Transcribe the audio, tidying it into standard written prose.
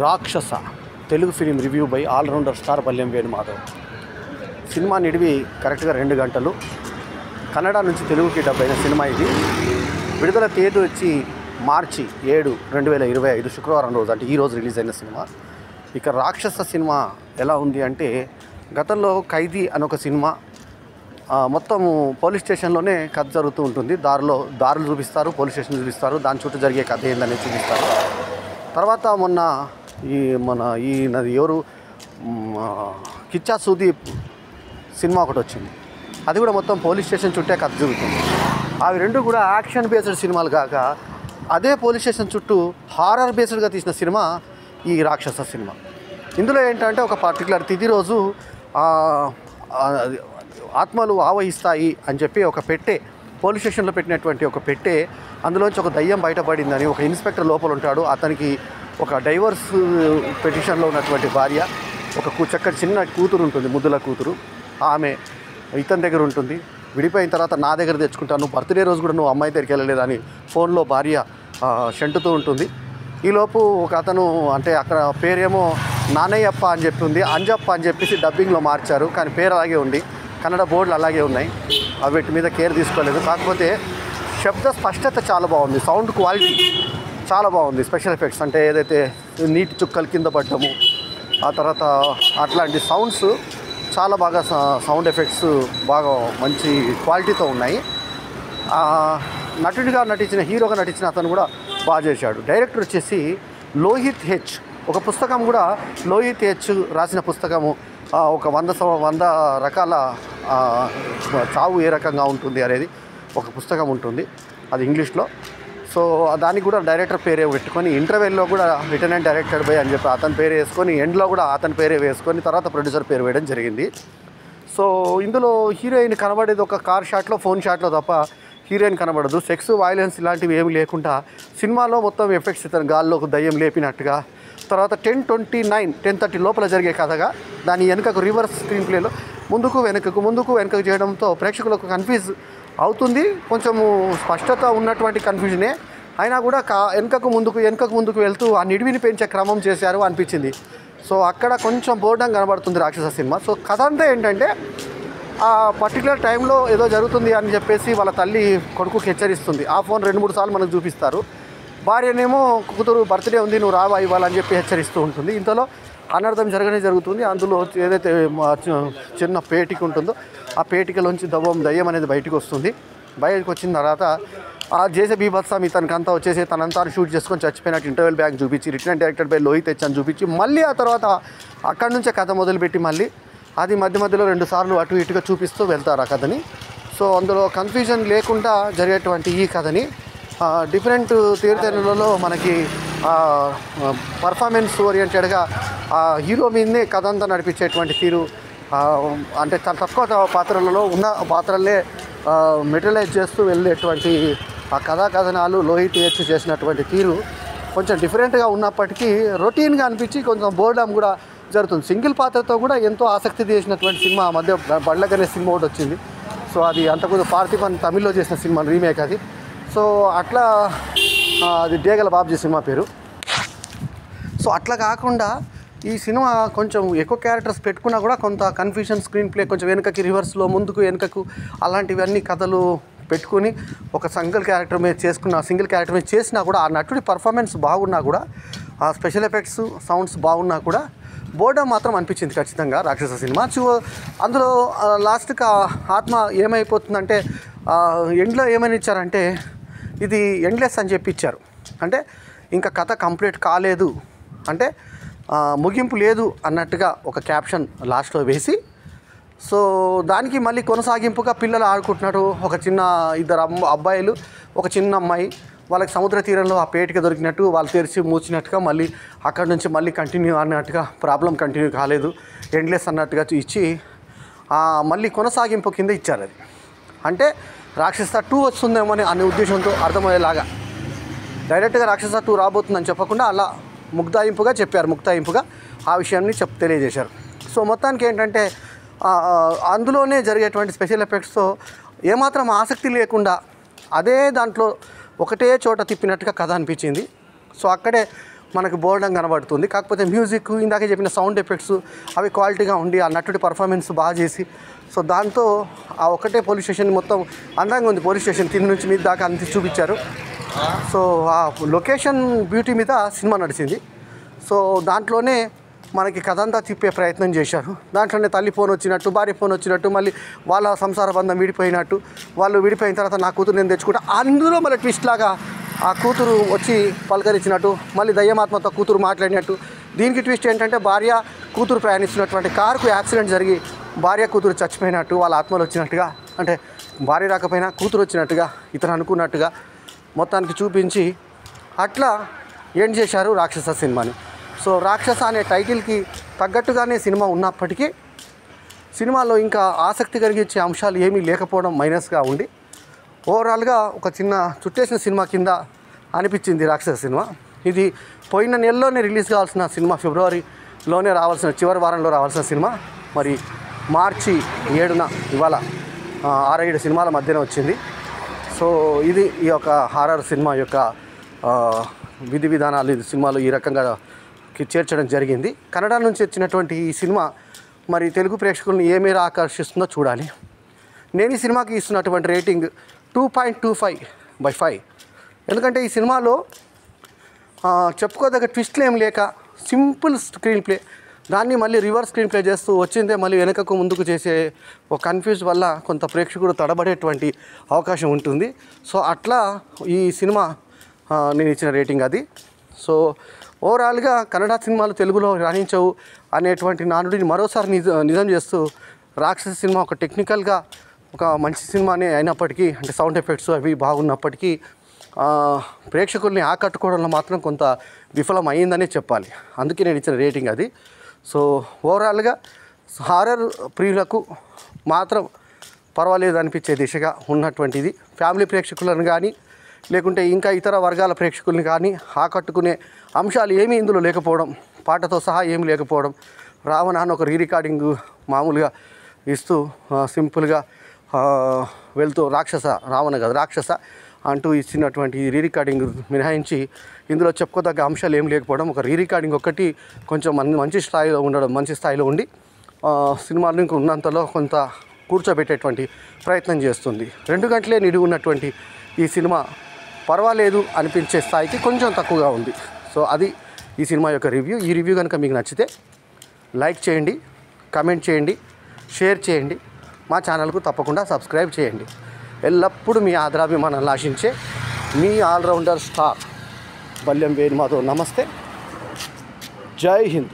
రాక్షస Telugu film review by allrounder star Pallem Venumadhav. Cinema నిడివి కరెక్ట్గా 2 గంటలు. కన్నడ నుంచి తెలుగుకి డబ్ అయిన సినిమా ఇది. విడుదల తేదీ వచ్చి మార్చి 7, 2025 శుక్రవారం రోజు, అంటే ఈరోజు రిలీజ్ అయిన సినిమా. ఇక రాక్షస సినిమా ఎలా ఉంది అంటే, గతంలో ఖైదీ అని ఒక సినిమా మొత్తము పోలీస్ స్టేషన్లోనే కథ జరుగుతూ ఉంటుంది. దారులు చూపిస్తారు, పోలీస్ స్టేషన్ చూపిస్తారు, దాని చుట్టూ జరిగే కథ ఏందనేది చూపిస్తారు. తర్వాత నది ఎవరు కిచ్చా సుదీప్ సినిమా ఒకటి వచ్చింది. అది కూడా మొత్తం పోలీస్ స్టేషన్ చుట్టే కథ జరుగుతుంది. అవి రెండు కూడా యాక్షన్ బేస్డ్ సినిమాలు కాక, అదే పోలీస్ స్టేషన్ చుట్టూ హారర్ బేస్డ్గా తీసిన సినిమా ఈ రాక్షస సినిమా. ఇందులో ఏంటంటే, ఒక పర్టికులర్ తిథి రోజు ఆత్మలు ఆవహిస్తాయి అని చెప్పి ఒక పెట్టే, పోలీస్ స్టేషన్లో పెట్టినటువంటి ఒక పెట్టే, అందులోంచి ఒక దయ్యం బయటపడిందని ఒక ఇన్స్పెక్టర్ లోపల ఉంటాడు. అతనికి ఒక డైవర్స్ పిటిషన్లో ఉన్నటువంటి భార్య, ఒక చక్కటి చిన్న కూతురు ఉంటుంది, ముద్దుల కూతురు. ఆమె ఇతని దగ్గర ఉంటుంది. విడిపోయిన తర్వాత నా దగ్గర తెచ్చుకుంటాను, బర్త్డే రోజు కూడా నువ్వు అమ్మాయి దగ్గరికి వెళ్ళలేదని ఫోన్లో భార్య షంటుతూ ఉంటుంది. ఈలోపు ఒక అతను, అంటే అక్కడ పేరేమో నానయ్యప్ప అని చెప్పి ఉంది, అంజప్ప అని చెప్పేసి డబ్బింగ్లో మార్చారు. కానీ పేరు అలాగే ఉంది, కన్నడ బోర్డులు అలాగే ఉన్నాయి. వీటి మీద కేర్ తీసుకోలేదు. కాకపోతే శబ్ద స్పష్టత చాలా బాగుంది, సౌండ్ క్వాలిటీ చాలా బాగుంది. స్పెషల్ ఎఫెక్ట్స్ అంటే ఏదైతే నీటి చుక్కలు కింద పడ్డము, ఆ తర్వాత అట్లాంటి సౌండ్స్ చాలా బాగా, సౌండ్ ఎఫెక్ట్స్ బాగా మంచి క్వాలిటీతో ఉన్నాయి. హీరోగా నటించిన అతను కూడా బాగా చేశాడు. డైరెక్టర్ వచ్చేసి లోహిత్ హెచ్. ఒక పుస్తకం కూడా లోహిత్ హెచ్ రాసిన పుస్తకము, ఒక 100 రకాల చావు ఏ రకంగా ఉంటుంది అనేది ఒక పుస్తకం ఉంటుంది, అది ఇంగ్లీష్లో. సో దానికి కూడా డైరెక్టర్ పేరే పెట్టుకొని, ఇంటర్వెల్లో కూడా రిటర్న్ అండ్ డైరెక్టెడ్ బై అని చెప్పి అతని పేరు వేసుకొని, ఎండ్లో కూడా అతని పేరే వేసుకొని, తర్వాత ప్రొడ్యూసర్ పేరు వేయడం జరిగింది. సో ఇందులో హీరోయిన్ కనబడేది ఒక కార్ షాట్లో, ఫోన్ షాట్లో తప్ప హీరోయిన్ కనబడదు. సెక్స్, వైలెన్స్ ఇలాంటివి ఏమి లేకుండా సినిమాలో మొత్తం ఎఫెక్ట్స్, ఇతను గాల్లో ఒక దయ్యం లేపినట్టుగా, తర్వాత 10:30 లోపల జరిగే కథగా, దాని వెనుకకు రివర్స్ స్క్రీన్ ప్లేలో ముందుకు వెనుకకు చేయడంతో ప్రేక్షకులకు కన్ఫ్యూజ్ అవుతుంది. కొంచెము స్పష్టత ఉన్నటువంటి కన్ఫ్యూజనే అయినా కూడా వెనుకకు ముందుకు వెళ్తూ ఆ నిడివిని పెంచే క్రమం చేశారు అనిపించింది. సో అక్కడ కొంచెం బోర్డం కనబడుతుంది రాక్షస సినిమా. సో కథ అంతా ఏంటంటే, ఆ పర్టికులర్ టైంలో ఏదో జరుగుతుంది అని చెప్పేసి వాళ్ళ తల్లి కొడుకుకి హెచ్చరిస్తుంది. ఆ ఫోన్ 2-3 సార్లు మనకు చూపిస్తారు. భార్యనేమో కూతురు బర్త్డే ఉంది, నువ్వు రావా ఇవ్వాలని చెప్పి హెచ్చరిస్తూ ఉంటుంది. ఇంతలో అనర్థం జరుగుతుంది. అందులో ఏదైతే చిన్న పేటిక ఉంటుందో, ఆ పేటికలోంచి దయ్యం అనేది బయటకు వస్తుంది. బయటకు వచ్చిన తర్వాత ఆ చేసే బీభత్సం ఇతనికంతా వచ్చేసి తనంతా షూట్ చేసుకొని చచ్చిపోయినట్టు ఇంటర్వెల్ బ్యాగ్ చూపించి, return and directed by Lohith H అని చూపించి, మళ్ళీ ఆ తర్వాత అక్కడి నుంచే కథ మొదలుపెట్టి మళ్ళీ అది మధ్యలో 2 సార్లు అటు ఇటుగా చూపిస్తూ వెళ్తారు ఆ కథని. సో అందులో కన్ఫ్యూజన్ లేకుండా జరిగేటువంటి ఈ కథని డిఫరెంట్ తీరుతెన్నులలో మనకి పర్ఫార్మెన్స్ ఓరియంటెడ్గా హీరో మీదనే కథ అంతా నడిపించేటువంటి తీరు, అంటే చాలా తక్కువ పాత్రలలో ఉన్న పాత్రలే మెటీరియలైజ్ చేస్తూ వెళ్ళేటువంటి ఆ కథనాలు లోహిత్ హెచ్ చేసినటువంటి తీరు కొంచెం డిఫరెంట్గా ఉన్నప్పటికీ రొటీన్గా అనిపించి కొంచెం బోర్డమ్ కూడా జరుగుతుంది. సింగిల్ పాత్రతో కూడా ఎంతో ఆసక్తి చేసినటువంటి సినిమా. మధ్య బండ్లకనే సినిమా ఒకటి వచ్చింది. సో అది అంతకుముందు పార్థిపన్ తమిళ్లో చేసిన సినిమా రీమేక్ అది. సో అట్లా అది డేగల బాబ్జీ సినిమా పేరు. సో అట్లా కాకుండా ఈ సినిమా కొంచెం ఎక్కువ క్యారెక్టర్స్ పెట్టుకున్నా కూడా కొంత కన్ఫ్యూజన్, స్క్రీన్ ప్లే కొంచెం వెనుకకి రివర్స్లో ముందుకు వెనుకకు అలాంటివన్నీ కథలు పెట్టుకుని ఒక సింగిల్ క్యారెక్టర్ మీద చేసినా కూడా, ఆ నటుడి పర్ఫార్మెన్స్ బాగున్నా కూడా, ఆ స్పెషల్ ఎఫెక్ట్స్, సౌండ్స్ బాగున్నా కూడా బోర్డమ్ మాత్రం అనిపించింది ఖచ్చితంగా రాక్షస సినిమా. అందులో లాస్ట్కి ఆత్మ ఏమైపోతుందంటే, ఎండ్లో ఏమని ఇచ్చారంటే, ఇది ఎండ్లెస్ అని చెప్పి ఇచ్చారు. అంటే ఇంకా కథ కంప్లీట్ కాలేదు, అంటే ముగింపు లేదు అన్నట్టుగా ఒక క్యాప్షన్ లాస్ట్లో వేసి, సో దానికి మళ్ళీ కొనసాగింపుగా పిల్లలు ఆడుకుంటున్నారు. ఒక చిన్న 2 అబ్బాయిలు, ఒక చిన్న అమ్మాయి, వాళ్ళకి సముద్ర తీరంలో ఆ పేటిక దొరికినట్టు వాళ్ళు తెరిచి మూచినట్టుగా మళ్ళీ అక్కడి నుంచి మళ్ళీ కంటిన్యూ అన్నట్టుగా, ప్రాబ్లం కంటిన్యూ కాలేదు, ఎండ్లెస్ అన్నట్టుగా ఇచ్చి మళ్ళీ కొనసాగింపు కింద ఇచ్చారు. అది అంటే రాక్షస 2 వస్తుందేమో అనే ఉద్దేశంతో అర్థమయ్యేలాగా డైరెక్ట్గా రాక్షస 2 రాబోతుందని చెప్పకుండా అలా ముక్తాయింపుగా ఆ విషయాన్ని తెలియజేశారు. సో మొత్తానికి ఏంటంటే, అందులోనే జరిగేటువంటి స్పెషల్ ఎఫెక్ట్స్తో ఏమాత్రం ఆసక్తి లేకుండా అదే దాంట్లో ఒకటే చోట తిప్పినట్టుగా కథ అనిపించింది. సో అక్కడే మనకు బోర్డం కనబడుతుంది. కాకపోతే మ్యూజిక్, ఇందాక చెప్పిన సౌండ్ ఎఫెక్ట్స్ అవి క్వాలిటీగా ఉండి ఆ నటుడి పర్ఫార్మెన్స్ బాగా చేసి, సో దాంతో ఆ ఒకటే పోలీస్ స్టేషన్ మొత్తం అందంగా ఉంది. పోలీస్ స్టేషన్ కింద నుంచి మీద దాకా అంత చూపించారు. సో ఆ లొకేషన్ బ్యూటీ మీద సినిమా నడిచింది. సో దాంట్లోనే మనకి కథ అంతా తిప్పే ప్రయత్నం చేశారు. దాంట్లోనే తల్లి ఫోన్ వచ్చినట్టు, భార్య ఫోన్ వచ్చినట్టు, మళ్ళీ వాళ్ళ సంసార బంధం విడిపోయినట్టు, వాళ్ళు విడిపోయిన తర్వాత నా కూతురు నేను తెచ్చుకుంటా, అందులో మళ్ళీ ట్విస్ట్ లాగా ఆ కూతురు వచ్చి పలకరించినట్టు, మళ్ళీ దయ్యమాత్మతో కూతురు మాట్లాడినట్టు. దీనికి ట్విస్ట్ ఏంటంటే భార్య కూతురు ప్రయాణిస్తున్నటువంటి కారుకు యాక్సిడెంట్ జరిగి భార్య కూతురు చచ్చిపోయినట్టు, వాళ్ళ ఆత్మలు వచ్చినట్టుగా, అంటే భార్య రాకపోయినా కూతురు వచ్చినట్టుగా ఇతను అనుకున్నట్టుగా మొత్తానికి చూపించి అట్లా ఎండ్ చేశారు రాక్షస సినిమాని. సో రాక్షస అనే టైటిల్కి తగ్గట్టుగానే సినిమా ఉన్నప్పటికీ సినిమాలో ఇంకా ఆసక్తి కలిగించే అంశాలు ఏమీ లేకపోవడం మైనస్గా ఉండి ఓవరాల్గా ఒక చిన్న చుట్టేసిన సినిమా కింద అనిపించింది రాక్షస సినిమా. ఇది పోయిన నెలలోనే రిలీజ్ కావాల్సిన సినిమా, ఫిబ్రవరిలోనే రావాల్సిన, చివరి వారంలో రావాల్సిన సినిమా మరి మార్చి 7న ఇవాళ 6-7 సినిమాల మధ్యన వచ్చింది. సో ఇది ఈ యొక్క హారర్ సినిమా యొక్క విధి విధానాలు ఇది సినిమాలో ఈ రకంగా చేర్చడం జరిగింది. కన్నడ నుంచి వచ్చినటువంటి ఈ సినిమా మరి తెలుగు ప్రేక్షకులను ఏ మేర ఆకర్షిస్తుందో చూడాలి. నేను ఈ సినిమాకి ఇస్తున్నటువంటి రేటింగ్ 2.25/5. ఎందుకంటే ఈ సినిమాలో చెప్పుకోదగ్గ ట్విస్ట్లు ఏం లేక సింపుల్ స్క్రీన్ ప్లే, దాన్ని మళ్ళీ రివర్స్ స్క్రీన్ ప్లే చేస్తూ వచ్చిందే మళ్ళీ వెనకకు ముందుకు చేసే ఒక కన్ఫ్యూజ్ వల్ల కొంత ప్రేక్షకుడు తడబడేటువంటి అవకాశం ఉంటుంది. సో అట్లా ఈ సినిమా నేను ఇచ్చిన రేటింగ్ అది. సో ఓవరాల్గా కన్నడ సినిమాలు తెలుగులో రాణించవు అనేటువంటి నానుడిని మరోసారి నిజం చేస్తూ రాక్షస సినిమా ఒక టెక్నికల్గా ఒక మంచి సినిమానే అయినప్పటికీ, అంటే సౌండ్ ఎఫెక్ట్స్ అవి బాగున్నప్పటికీ ప్రేక్షకుల్ని ఆకట్టుకోవడంలో మాత్రం కొంత విఫలం అయ్యిందనే చెప్పాలి. అందుకే నేను ఇచ్చిన రేటింగ్ అది. సో ఓవరాల్గా హారర్ ప్రియులకు మాత్రం పర్వాలేదు అనిపించే దిశగా ఉన్నటువంటిది. ఫ్యామిలీ ప్రేక్షకులను కానీ లేకుంటే ఇంకా ఇతర వర్గాల ప్రేక్షకుల్ని కానీ ఆకట్టుకునే అంశాలు ఏమీ ఇందులో లేకపోవడం, పాటతో సహా ఏమీ లేకపోవడం, రావణ అని ఒక రికార్డింగ్ మామూలుగా ఇస్తూ సింపుల్గా వెళ్తూ రావణ కాదు రాక్షస అంటూ ఇచ్చినటువంటి రికార్డింగ్ మినహాయించి ఇందులో చెప్పుకోదగ్గ అంశాలు ఏం లేకపోవడం, ఒక రికార్డింగ్ ఒక్కటి కొంచెం మంచి స్థాయిలో ఉండడం, మంచి స్థాయిలో ఉండి సినిమాలు ఇంకా ఉన్నంతలో కొంత కూర్చోబెట్టేటువంటి ప్రయత్నం చేస్తుంది. 2 గంటలే నిడిగి ఉన్నటువంటి ఈ సినిమా పర్వాలేదు అనిపించే స్థాయికి కొంచెం తక్కువగా ఉంది. సో అది ఈ సినిమా యొక్క రివ్యూ. ఈ రివ్యూ కనుక మీకు నచ్చితే లైక్ చేయండి, కామెంట్ చేయండి, షేర్ చేయండి, మా ఛానల్కు తప్పకుండా సబ్స్క్రైబ్ చేయండి. ఎల్లప్పుడూ మీ ఆదరాభిమానాలను ఆశించే మీ ఆల్రౌండర్ స్టార్ బల్యం వేణు మాధవ్. నమస్తే, జై హింద్.